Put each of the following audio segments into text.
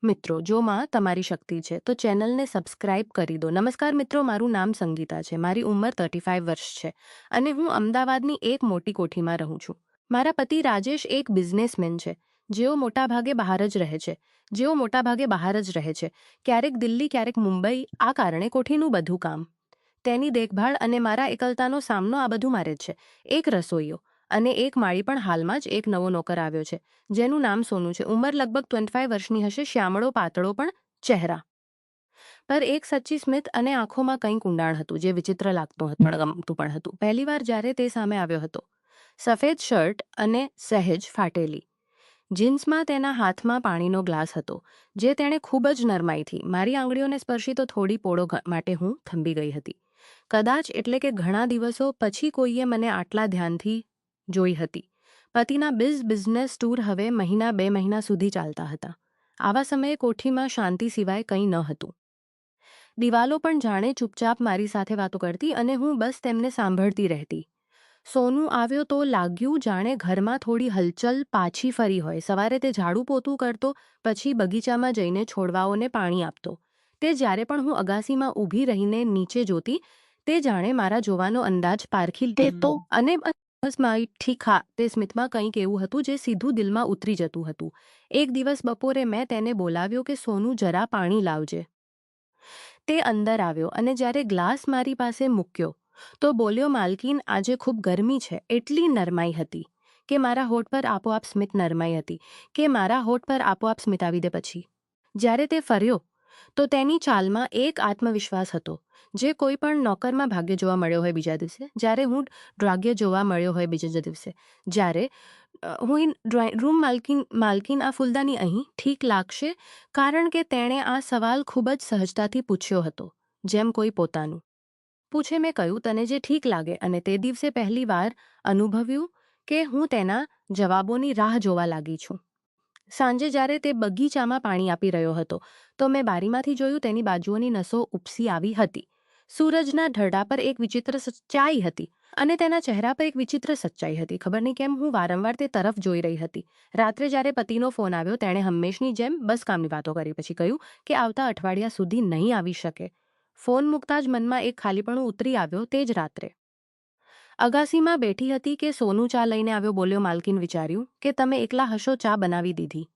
મિત્રો, જો માં તમારી શક્તિ છે તો ચેનલને સબસ્ક્રાઇબ કરી દો. નમસ્કાર મિત્રો, મારું નામ સંગીતા છે. મારી ઉંમર 35 વર્ષ છે અને હું અમદાવાદની એક મોટી કોઠીમાં રહું છું. મારા પતિ રાજેશ એક બિઝનેસમેન છે. જેઓ મોટાભાગે બહાર જ રહે છે. ક્યારેક દિલ્હી, ક્યારેક મુંબઈ. આ કારણે કોઠીનું બધું કામ, તેની દેખભાળ અને મારા એકલતાનો સામનો આ બધું મારે જ છે. એક રસોઈયો અને એક માળી, પણ હાલમાં જ એક નવો નોકર આવ્યો છે જેનું નામ સોનુ છે. ઉંમર લગભગ 25 વર્ષની હશે. શ્યામળો, પાતળો પણ ચહેરા પર એક સચ્ચી સ્મિત અને આંખોમાં કંઈક ઊંડાણ હતું જે વિચિત્ર લાગતું હતું પણ ગમતું પણ હતું. પહેલીવાર જ્યારે તે સામે આવ્યો હતો, સફેદ શર્ટ અને સહેજ ફાટેલી જીન્સમાં, તેના હાથમાં પાણીનો ગ્લાસ હતો જે તેણે ખૂબ જ નરમાઈથી મારી આંગળીઓને સ્પર્શી તો થોડી પોળો માટે હું થંભી ગઈ હતી. કદાચ એટલે કે ઘણા દિવસો પછી કોઈએ મને આટલા ધ્યાનથી જોઈ હતી. પતિના બિઝનેસ ટૂર હવે મહિના 2 મહિના સુધી ચાલતા હતા. આવા સમયે કોઠીમાં શાંતિ સિવાય કંઈ ન હતું. દિવાલો પણ જાણે ચૂપચાપ મારી સાથે વાતો કરતી અને હું બસ તેમને સાંભળતી રહેતી. સોનુ આવ્યો તો લાગ્યું જાણે ઘરમાં થોડી હલચલ પાછી ફરી હોય. સવારે તે ઝાડુ પોતું કરતો, પછી બગીચામાં જઈને છોડવાઓને પાણી આપતો. તે જ્યારે પણ હું અગાસીમાં ઊભી રહીને નીચે જોતી, તે જાણે મારા જોવાનો અંદાજ પારખી લેતો અને બસ ઠીક, હા, તે સ્મિતમાં કંઈક એવું હતું જે સીધું દિલમાં ઉતરી જતું હતું. એક દિવસ બપોરે મેં તેને બોલાવ્યો કે સોનુ, જરા પાણી લાવજે. તે અંદર આવ્યો અને જ્યારે ગ્લાસ મારી પાસે મૂક્યો તો બોલ્યો, માલકીન, આજે ખૂબ ગરમી છે. એટલી નરમાઈ હતી કે મારા હોઠ પર આપોઆપ સ્મિત આવી દે. પછી જ્યારે તે ફર્યો તો તેની ચાલમાં એક આત્મવિશ્વાસ હતો જે કોઈ પણ નોકરમાં ભાગ્ય જોવા મળ્યો હોય બીજા દિવસે, જ્યારે હું ભાગ્ય જોવા મળ્યો હોય બીજા દિવસે, જ્યારે હું રૂમ માલકીન, આ ફૂલદાની અહીં ઠીક લાગશે? કારણ કે તેણે આ સવાલ ખૂબ જ સહજતાથી પૂછ્યો હતો, જેમ કોઈ પોતાનું પૂછે. મેં કહ્યું, તને જે ઠીક લાગે. અને તે દિવસે પહેલી વાર અનુભવ્યું કે હું તેના જવાબોની રાહ જોવા લાગી છું. સાંજે જ્યારે તે બગીચામાં પાણી આપી રહ્યો હતો તો મેં બારીમાંથી જોયું. તેની બાજુઓની નસો ઉપસી આવી હતી. સૂરજના ઢળા પર એક વિચિત્ર સચ્ચાઈ હતી અને તેના ચહેરા પર એક વિચિત્ર સચ્ચાઈ હતી. ખબર નહીં કેમ હું વારંવાર તે તરફ જોઈ રહી હતી. રાત્રે જ્યારે પતિનો ફોન આવ્યો, તેણે હંમેશની જેમ બસ કામની વાતો કરી. પછી કહ્યું કે આવતા અઠવાડિયા સુધી નહીં આવી શકે. ફોન મૂકતા જ મનમાં એક ખાલીપણું ઉતરી આવ્યો. તે જ રાત્રે અગાસીમાં બેઠી હતી કે સોનુ ચા લઈને આવ્યો. બોલ્યો, માલકીન, વિચાર્યું કે તમે એકલા હશો, ચા બનાવી દીધી.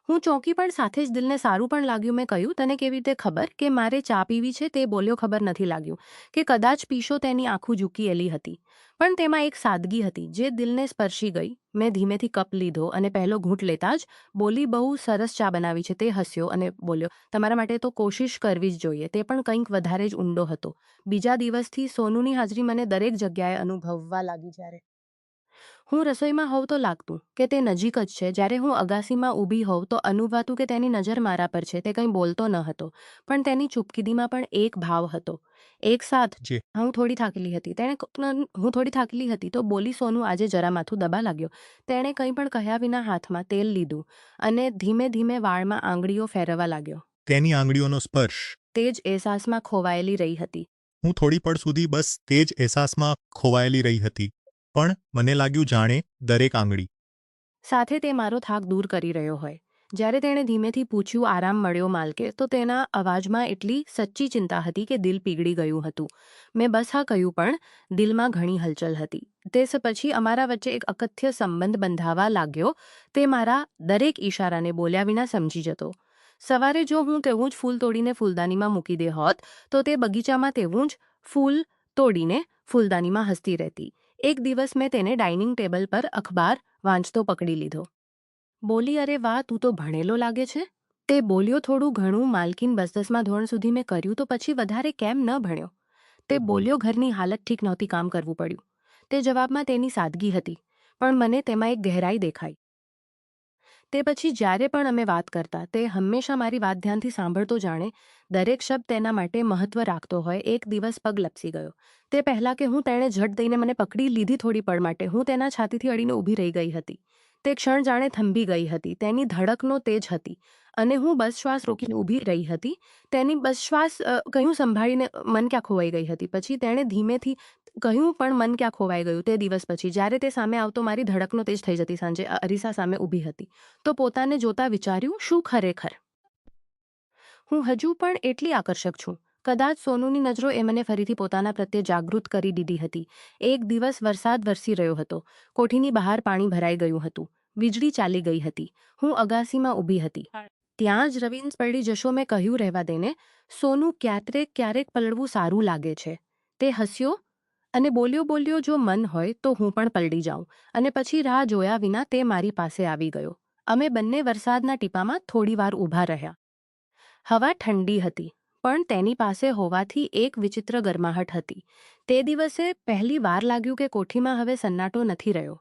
હું ચોંકી, પણ સાથે જ દિલને સારું પણ લાગ્યું. મેં કહ્યું, તને કેવી રીતે ખબર કે મારે ચા પીવી છે? તે બોલ્યો, ખબર નથી. લાગ્યું કે કદાચ પીશો. તેની આંખો ઝૂકી એલી હતી, પણ તેમાં એક સાદગી હતી જે દિલને સ્પર્શી ગઈ. મેં ધીમેથી કપ લીધો અને પહેલો ઘૂંટ લેતા જ બોલી, બહુ સરસ ચા બનાવી છે. તે હસ્યો અને બોલ્યો, તમારા માટે તો કોશિશ કરવી જ જોઈએ. તે પણ કંઈક વધારે જ ઊંડો હતો. બીજા દિવસથી સોનુની હાજરી મને દરેક જગ્યાએ અનુભવવા લાગી. જ્યારે હું રસોઈમાં હોઉં તો લાગતું કે તે નજીક જ છે. જ્યારે હું અગાસીમાં ઊભી હોઉં તો અનુભવાતું કે તેની નજર મારા પર છે. તે કંઈ બોલતો ન હતો, પણ તેની ચૂપકીદીમાં પણ એક ભાવ હતો, એક સાથ. હું થોડી થાકેલી હતી તો બોલી, સોનુ, આજે જરા માથું દબા લાગ્યો. તેણે કંઈ પણ કહ્યા વિના હાથમાં તેલ લીધું અને ધીમે ધીમે વાળમાં આંગળીઓ ફેરવવા લાગ્યો. તેની આંગળીઓનો સ્પર્શ તે જ અહેસાસમાં ખોવાયેલી રહી હતી. હું થોડી પળ સુધી બસ તે જ અહેસાસમાં ખોવાયેલી રહી હતી, પણ મને લાગ્યું જાણે દરેક આંગળી સાથે તે મારો થાક દૂર કરી રહ્યો હોય. જ્યારે તેણે ધીમેથી પૂછ્યું, આરામ મળ્યો માલકે? તો તેના અવાજમાં એટલી સચ્ચી ચિંતા હતી કે દિલ પીગળી ગયું હતું. મેં બસ હા કહ્યું, પણ દિલમાં ઘણી હલચલ હતી. તે પછી અમારા વચ્ચે એક અકથ્ય સંબંધ બંધાવા લાગ્યો. તે મારા દરેક ઈશારાને બોલ્યા વિના સમજી જતો. સવારે જો હું તેવું જ ફૂલ તોડીને ફૂલદાનીમાં મૂકી દે હોત તો તે બગીચામાં તેવું જ ફૂલ તોડીને ફૂલદાનીમાં હસતી રહેતી. એક દિવસ મેં તેને ડાઇનિંગ ટેબલ પર અખબાર વાંચતો પકડી લીધો. બોલી, અરે વાહ, તું તો ભણેલો લાગે છે. તે બોલ્યો, થોડું ઘણું માલકીન, 10મા ધોરણ સુધી મેં કર્યું. તો પછી વધારે કેમ ન ભણ્યો? તે બોલ્યો, ઘરની હાલત ઠીક નહોતી, કામ કરવું પડ્યું. તે જવાબમાં તેની સાદગી હતી, પણ મને તેમાં એક ગહેરાઈ દેખાઈ. તે પછી જ્યારે પણ અમે વાત કરતા, તે હંમેશા મારી વાત ધ્યાનથી સાંભળતો, જાણે દરેક શબ્દ તેના માટે મહત્વ રાખતો હોય. એક દિવસ પગ લપસી ગયો. તે પહેલાં કે હું તેણે ઝટ દઈને મને પકડી લીધી થોડી પળ માટે, હું તેના છાતીથી અડીને ઊભી રહી ગઈ હતી. તે ક્ષણ જાણે થંભી ગઈ હતી. તેની ધડકનો તેજ હતી અને હું બસ શ્વાસ રોકીને ઊભી રહી હતી. તેની બસ શ્વાસ કહ્યું સંભાળીને, મન ક્યાં ખોવાઈ ગઈ હતી. પછી તેણે ધીમેથી કહ્યું, પણ મન ક્યાં ખોવાઈ ગયું? તે દિવસ પછી જ્યારે તે સામે આવતો, મારી ધડકનો તેજ થઈ જતી. સાંજે અરીસા સામે ઊભી હતી તો પોતાને જોતા વિચાર્યું, શું ખરેખર હું હજુ પણ એટલી આકર્ષક છું. કદાચ સોનુની નજરો એ મને ફરીથી પોતાના પ્રત્યે જાગૃત કરી દીધી હતી. એક દિવસ વરસાદ વરસી રહ્યો હતો. કોઠીની બહાર પાણી ભરાઈ ગયું હતું. વીજળી ચાલી ગઈ હતી. હું અગાસીમાં ઊભી હતી. ત્યાં જ રવિન્સ પલળી જશો. મેં કહ્યું, રહેવા દેને. સોનું, ક્યારેક ક્યારેક પલળવું સારું લાગે છે. તે હસ્યો અને બોલ્યો, જો મન હોય તો હું પણ પલળી જાઉં. અને પછી રાહ જોયા વિના તે મારી પાસે આવી ગયો. અમે બંને વરસાદના ટીપામાં થોડીવાર ઊભા રહ્યા. હવા ઠંડી હતી, પણ તેની પાસે હોવાથી એક વિચિત્ર ગરમાહટ હતી. તે દિવસે પહેલી વાર લાગ્યું કે કોઠીમાં હવે સન્નાટો નથી રહ્યો.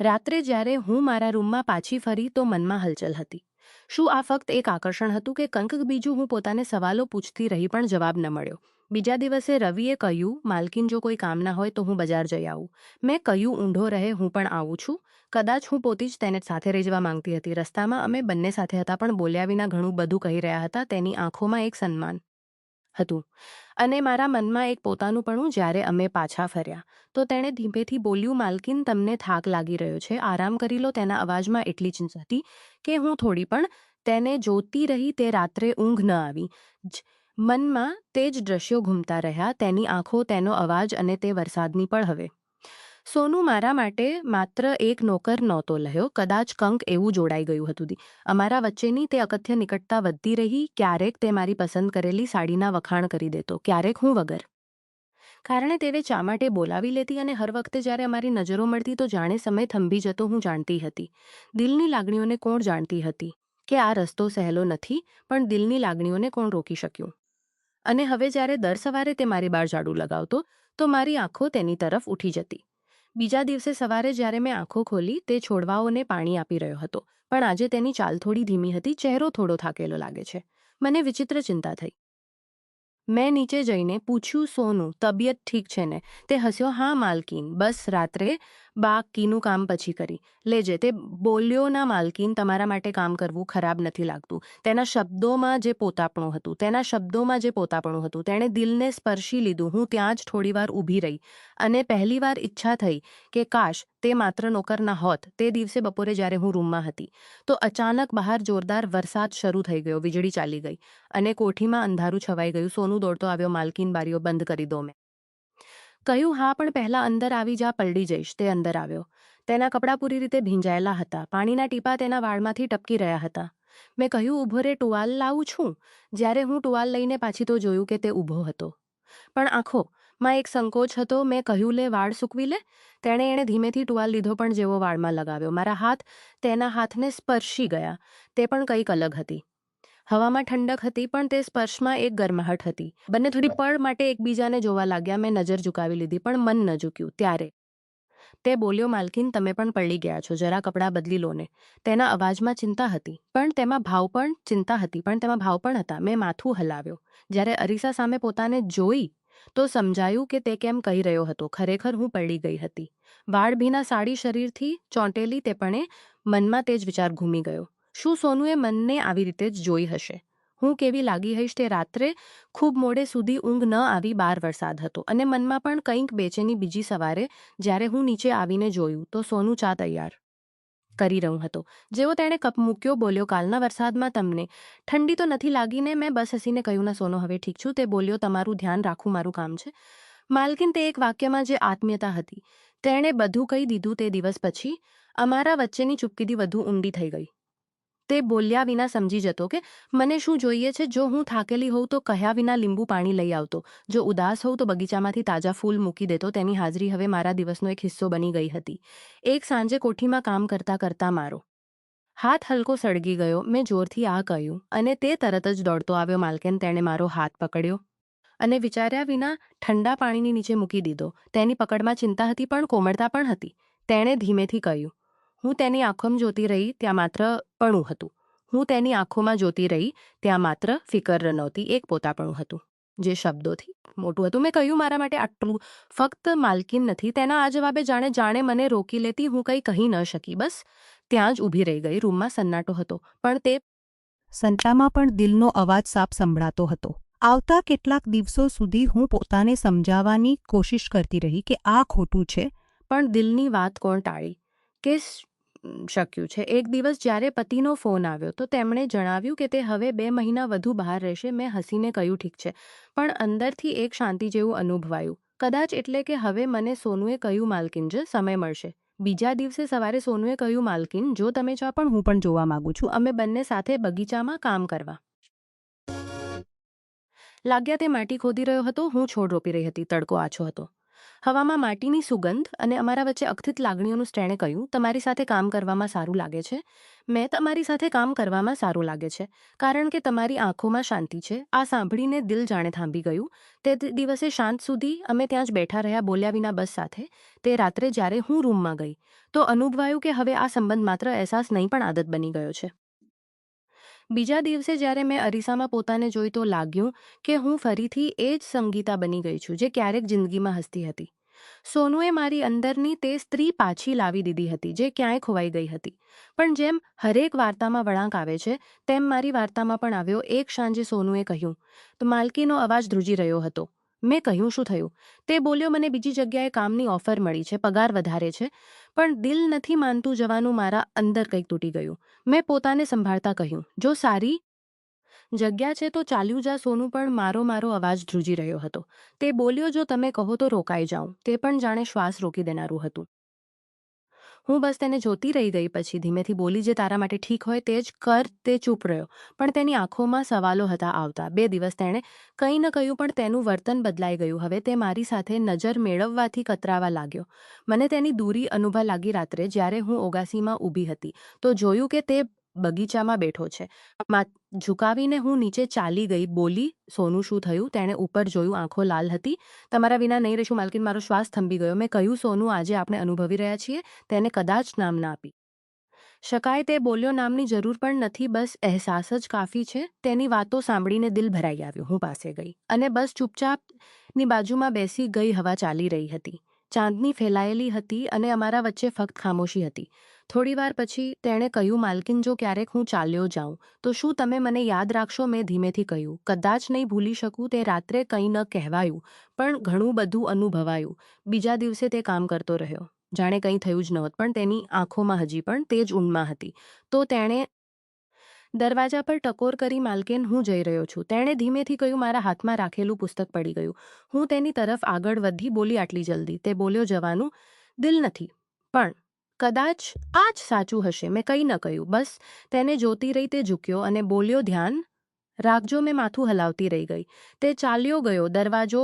રાત્રે જ્યારે હું મારા રૂમમાં પાછી ફરી તો મનમાં હલચલ હતી. શું આ ફક્ત એક આકર્ષણ હતું કે કંઈક બીજું? હું પોતાને સવાલો પૂછતી રહી, પણ જવાબ ન મળ્યો. બીજા દિવસે રવિએ કહ્યું, માલકીન, જો કોઈ કામ ના હોય તો હું બજાર જઈ આવું. મેં કહ્યું, ઊંધો રહે, હું પણ આવું છું. કદાચ હું પોતે જ તેને સાથે રહી જવા માંગતી હતી. રસ્તામાં અમે બંને સાથે હતા, પણ બોલ્યા વિના ઘણું બધું કહી રહ્યા હતા. તેની આંખોમાં એક સન્માન હતું અને મારા મનમાં એક પોતાનુંપણું. જ્યારે અમે પાછા ફર્યા તો તેણે ધીમેથી બોલ્યું, માલકીન, તમને થાક લાગી રહ્યો છે, આરામ કરી લો. તેના અવાજમાં એટલી ચિંતા હતી કે હું થોડી પણ તેને જોતી રહી. તે રાત્રે ઊંઘ ન આવી. મનમાં તે જ દ્રશ્યો ઘૂમતા રહ્યા, તેની આંખો, તેનો અવાજ અને તે વરસાદની પળ. હવે સોનું મારા માટે માત્ર એક નોકર નહોતો રહ્યો. કદાચ કંઈક એવું જોડાઈ ગયું હતું અમારા વચ્ચેની. તે અકથ્ય નિકટતા વધતી રહી. ક્યારેક તે મારી પસંદ કરેલી સાડીના વખાણ કરી દેતો, ક્યારેક હું વગર કારણે તેને ચા માટે બોલાવી લેતી. અને હર વખતે જ્યારે અમારી નજરો મળતી તો જાણે સમય થંભી જતો. હું જાણતી હતી, દિલની લાગણીઓને કોણ જાણતી હતી કે આ રસ્તો સહેલો નથી, પણ દિલની લાગણીઓને કોણ રોકી શક્યું? અને હવે જ્યારે દર સવારે તે મારી બહાર ઝાડુ લગાવતો તો મારી આંખો તેની તરફ ઉઠી જતી. બીજા દિવસે સવારે જ્યારે મેં આંખો ખોલી, તે છોડવાઓને પાણી આપી રહ્યો હતો, પણ આજે તેની ચાલ થોડી ધીમી હતી. ચહેરો થોડો થાકેલો લાગે છે. મને વિચિત્ર ચિંતા થઈ. મેં નીચે જઈને પૂછ્યું, સોનું, તબિયત ઠીક છે ને? તે હસ્યો, હા માલકીન, બસ રાત્રે બાકીનું કામ પછી કરી લેજે. તે બોલ્યો, ના માલકીન, તમારા માટે કામ કરવું ખરાબ નથી લાગતું. તેના શબ્દોમાં જે પોતાપણું હતું, તેણે દિલને સ્પર્શી લીધું. હું ત્યાં જ થોડીવાર ઊભી રહી અને પહેલીવાર ઈચ્છા થઈ કે કાશ તે માત્ર નોકર ના હોત. તે દિવસે બપોરે જ્યારે હું રૂમમાં હતી તો અચાનક બહાર જોરદાર વરસાદ શરૂ થઈ ગયો. વીજળી ચાલી ગઈ અને કોઠીમાં અંધારું છવાઈ ગયું. સોનું દોડતો આવ્યો, માલકીન, બારીઓ બંધ કરી દો. મેં કહ્યું, હા, પણ પહેલા અંદર આવી જા, પલળી જઈશ. તે અંદર આવ્યો. તેના કપડાં પૂરી રીતે ભીંજાયેલા હતા. પાણીના ટીપા તેના વાળમાંથી ટપકી રહ્યા હતા. મેં કહ્યું, ઊભો રે, ટુવાલ લાવું છું. જ્યારે હું ટુવાલ લઈને પાછી તો જોયું કે તે ઊભો હતો, પણ આંખોમાં એક સંકોચ હતો. મેં કહ્યું, લે, વાળ સૂકવી લે. એણે ધીમેથી ટુવાલ લીધો, પણ જેવો વાળમાં લગાવ્યો, મારા હાથ તેના હાથને સ્પર્શી ગયા. તે પણ કંઈક અલગ હતી. હવામાં ઠંડક હતી, પણ તે સ્પર્શમાં એક ગરમાહટ હતી. બંને થોડી પળ માટે એકબીજાને જોવા લાગ્યા. મેં નજર ઝુકાવી લીધી, પણ મન ન ઝૂક્યું. ત્યારે તે બોલ્યો, માલકીન, તમે પણ પલળી ગયા છો, જરા કપડાં બદલી લો ને. તેના અવાજમાં ચિંતા હતી, પણ તેમાં ભાવ પણ હતા. મેં માથું હલાવ્યો. જ્યારે અરીસા સામે પોતાને જોઈ તો સમજાયું કે તે કેમ કહી રહ્યો હતો. ખરેખર હું પલળી ગઈ હતી. વાળ ભીના, સાડી શરીરથી ચોંટેલી. તે પણ મનમાં તે જ વિચાર ઘૂમી ગયો. શું સોનુએ મને આવી રીતે જ જોઈ હશે? હું કેવી લાગી હઈશ? તે રાત્રે ખૂબ મોડે સુધી ઊંઘ ન આવી. બહાર વરસાદ હતો અને મનમાં પણ કંઈક બેચેની. બીજી સવારે જ્યારે હું નીચે આવીને જોયું તો સોનું ચા તૈયાર કરી રહ્યો હતો. જેવો તેણે કપ મૂક્યો, બોલ્યો, કાલના વરસાદમાં તમને ઠંડી તો નથી લાગીને? મેં બસ હસીને કહ્યું, ના સોનો, હવે ઠીક છું. તે બોલ્યો, તમારું ધ્યાન રાખવું મારું કામ છે. માલકીન, તે એક વાક્યમાં જે આત્મીયતા હતી, તેણે બધું કહી દીધું. તે દિવસ પછી અમારા વચ્ચેની ચૂપકીદી વધુ ઊંડી થઈ ગઈ. તે બોલ્યા વિના સમજી જતો કે મને શું જોઈએ છે. જો હું થાકેલી હોઉં તો કહ્યા વિના લીંબુ પાણી લઈ આવતો. જો ઉદાસ હોઉં તો બગીચામાંથી તાજા ફૂલ મૂકી દેતો. તેની હાજરી હવે મારા દિવસનો એક હિસ્સો બની ગઈ હતી. એક સાંજે કોઠીમાં કામ કરતાં કરતાં મારો હાથ હલકો સળગી ગયો. મેં જોરથી આ કહ્યું અને તે તરત જ દોડતો આવ્યો. માલકીન, તેણે મારો હાથ પકડ્યો અને વિચાર્યા વિના ઠંડા પાણીની નીચે મૂકી દીધો. તેની પકડમાં ચિંતા હતી, પણ કોમળતા પણ હતી. તેણે ધીમેથી કહ્યું. હું તેની આંખોમાં જોતી રહી, ત્યાં માત્ર પણું હતું. હું તેની આંખોમાં જોતી રહી, ત્યાં માત્ર ફિકર નહોતી, એક પોતાપણું હતું જે શબ્દોથી મોટું હતું. મેં કહ્યું, મારા માટે આટલું ફક્ત માલકીન નથી. તેના આ જવાબે જાણે મને રોકી લેતી. હું કંઈ કહી ન શકી, બસ ત્યાં જ ઊભી રહી ગઈ. રૂમમાં સન્નાટો હતો, પણ તે સંતામાં પણ દિલનો અવાજ સાફ સંભળાતો હતો. આવતા કેટલાક દિવસો સુધી હું પોતાને સમજાવવાની કોશિશ કરતી રહી કે આ ખોટું છે, પણ દિલની વાત કોણ ટાળી? કે શક્યું છે. એક દિવસ જ્યારે પતિનો ફોન આવ્યો તો તેમણે જણાવ્યું કે તે હવે 2 મહિના વધુ બહાર રહેશે. મેં હસીને કહ્યું ઠીક છે, પણ અંદરથી એક શાંતિ જેવું અનુભવાયું. કદાચ એટલે કે હવે મને સોનુએ કહ્યું માલકીન જ સમય મળશે. બીજા દિવસે સવારે સોનુએ કહ્યું માલકીન જો તમે ચા પણ હું પણ જોવા માંગુ છું. અમે બંને સાથે બગીચામાં કામ કરવા લાગ્યા. તે માટી ખોદી રહ્યો હતો, હું છોડ રોપી રહી હતી. તડકો આછો હતો, હવામાં માટીની સુગંધ અને અમારા વચ્ચે અકથિત લાગણીઓનું. તેણે કહ્યું તમારી સાથે કામ કરવામાં સારું લાગે છે. મેં તમારી સાથે કામ કરવામાં સારું લાગે છે કારણ કે તમારી આંખોમાં શાંતિ છે. આ સાંભળીને દિલ જાણે થાંભી ગયું. તે દિવસે શાંત સુધી અમે ત્યાં જ બેઠા રહ્યા, બોલ્યા વિના, બસ સાથે. તે રાત્રે જ્યારે હું રૂમમાં ગઈ તો અનુભવાયું કે હવે આ સંબંધ માત્ર અહેસાસ નહીં પણ આદત બની ગયો છે. બીજા દિવસે જ્યારે મેં અરીસામાં પોતાને જોઈ તો લાગ્યું કે હું ફરીથી એ જ સંગીતા બની ગઈ છું જે ક્યારેક જિંદગીમાં હસતી હતી. સોનુએ મારી અંદરની તે સ્ત્રી પાછી લાવી દીધી હતી જે ક્યાંય ખોવાઈ ગઈ હતી. પણ જેમ હરેક વાર્તામાં વળાંક આવે છે તેમ મારી વાર્તામાં પણ આવ્યો. એક સાંજે સોનુએ કહ્યું તો માલકીનો અવાજ ધ્રુજી રહ્યો હતો. મેં કહ્યું શું થયું? તે બોલ્યો મને બીજી જગ્યાએ કામની ઓફર મળી છે, પગાર વધારે છે, પણ દિલ નથી માનતું જવાનું. મારા અંદર કંઈક તૂટી ગયું. મેં પોતાને સંભાળતા કહ્યું જો સારી જગ્યા છે તો ચાલ્યું જા. સોનું પણ મારો અવાજ ધ્રુજી રહ્યો હતો. તે બોલ્યો જો તમે કહો તો રોકાઈ જાઉં. તે પણ જાણે શ્વાસ રોકી દેનારું હતું. હું બસ તેને જોતી રહી ગઈ. પછી ધીમેથી બોલી જે તારા માટે ઠીક હોય તે જ કર. તે ચૂપ રહ્યો પણ તેની આંખોમાં સવાલો હતા આવતા. 2 દિવસ તેણે કંઈ ન કહ્યું પણ તેનું વર્તન બદલાઈ ગયું. હવે તે મારી સાથે નજર મેળવવાથી કતરાવા લાગ્યો. મને તેની દૂરી અનુભવ લાગી. રાત્રે જ્યારે હું ઓગાસીમાં ઊભી હતી તો જોયું કે તે બગીચામાં બેઠો છે. ઝુકાવીને હું નીચે ચાલી ગઈ. બોલી સોનું શું થયું? તેણે ઉપર જોયું, આંખો લાલ હતી. તમારા વિના નહીં રહીશું માલકીન. મારો શ્વાસ થંભી ગયો. મેં કહ્યું સોનું આજે આપણે અનુભવી રહ્યા છીએ. તેને કદાચ નામ ના આપી શકાય. તે બોલ્યો નામની જરૂર પણ નથી, બસ અહેસાસ જ કાફી છે. તેની વાતો સાંભળીને દિલ ભરાઈ આવ્યું. હું પાસે ગઈ અને બસ ચૂપચાપની બાજુમાં બેસી ગઈ. હવા ચાલી રહી હતી, ચાંદની ફેલાયેલી હતી અને અમારા વચ્ચે ફક્ત ખામોશી હતી. થોડીવાર પછી તેણે કહ્યું માલકીન જો ક્યારેક હું ચાલ્યો જાઉં તો શું તમે મને યાદ રાખશો? મેં ધીમેથી કહ્યું કદાચ નહીં ભૂલી શકું. તે રાત્રે કંઈ ન કહેવાયું પણ ઘણું બધું અનુભવાયું. બીજા દિવસે તે કામ કરતો રહ્યો જાણે કંઈ થયું જ નહોત, પણ તેની આંખોમાં હજી પણ તે જ ઊંડમાં હતી. તો તેણે દરવાજા પર ટકોર કરી માલકીન હું જઈ રહ્યો છું. તેણે ધીમેથી કહ્યું. મારા હાથમાં રાખેલું પુસ્તક પડી ગયું. હું તેની તરફ આગળ વધી. બોલી આટલી જલ્દી? તે બોલ્યો જવાનું દિલ નથી પણ કદાચ આ જ સાચું હશે. મેં કંઈ ન કહ્યું, બસ તેને જોતી રહી. તે ઝૂક્યો અને બોલ્યો ધ્યાન રાખજો. મેં માથું હલાવતી રહી ગઈ. તે ચાલ્યો ગયો. દરવાજો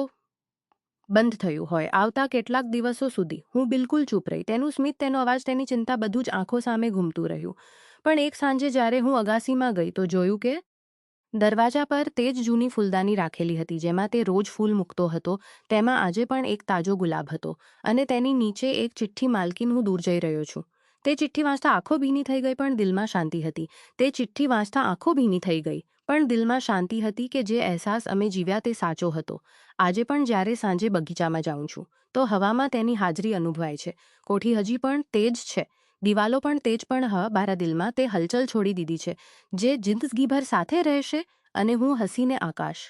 બંધ થયું હોય. આવતા કેટલાક દિવસો સુધી હું બિલકુલ ચૂપ રહી. તેનું સ્મિત, તેનો અવાજ, તેની ચિંતા બધું જ આંખો સામે ઘૂમતું રહ્યું. પણ એક સાંજે જ્યારે હું અગાસીમાં ગઈ તો જોયું કે દરવાજા પર તે જ જૂની ફૂલદાની રાખેલી હતી જેમાં તે રોજ ફૂલ મૂકતો હતો. તેમાં આજે પણ એક તાજો ગુલાબ હતો અને તેની નીચે એક ચિઠ્ઠી. માલકીન હું દૂર જઈ રહ્યો છું. તે ચિઠ્ઠી વાંચતા આંખો ભીની થઈ ગઈ પણ દિલમાં શાંતિ હતી. તે ચિઠ્ઠી વાંચતા આંખો ભીની થઈ ગઈ પણ દિલમાં શાંતિ હતી કે જે અહેસાસ અમે જીવ્યા તે સાચો હતો. આજે પણ જ્યારે સાંજે બગીચામાં જાઉં છું તો હવામાં તેની હાજરી અનુભવાય છે. કોઠી હજી પણ તે જ છે, દિવાલો પણ તે જ, પણ મારા દિલમાં તે હલચલ છોડી દીધી છે જે જિંદગીભર સાથે રહેશે. અને હું હસીને આકાશ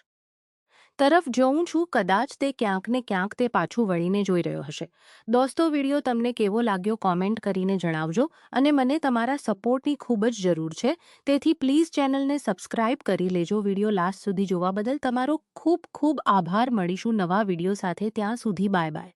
તરફ જોઉં છું. કદાચ તે ક્યાંક ને ક્યાંક તે પાછું વળીને જોઈ રહ્યો હશે. દોસ્તો, વિડીયો તમને કેવો લાગ્યો કોમેન્ટ કરીને જણાવજો અને મને તમારા સપોર્ટની ખૂબ જ જરૂર છે. તેથી પ્લીઝ ચેનલને સબસ્ક્રાઇબ કરી લેજો. વિડીયો લાસ્ટ સુધી જોવા બદલ તમારો ખૂબ ખૂબ આભાર. મળીશું નવા વિડીયો સાથે. ત્યાં સુધી બાય બાય.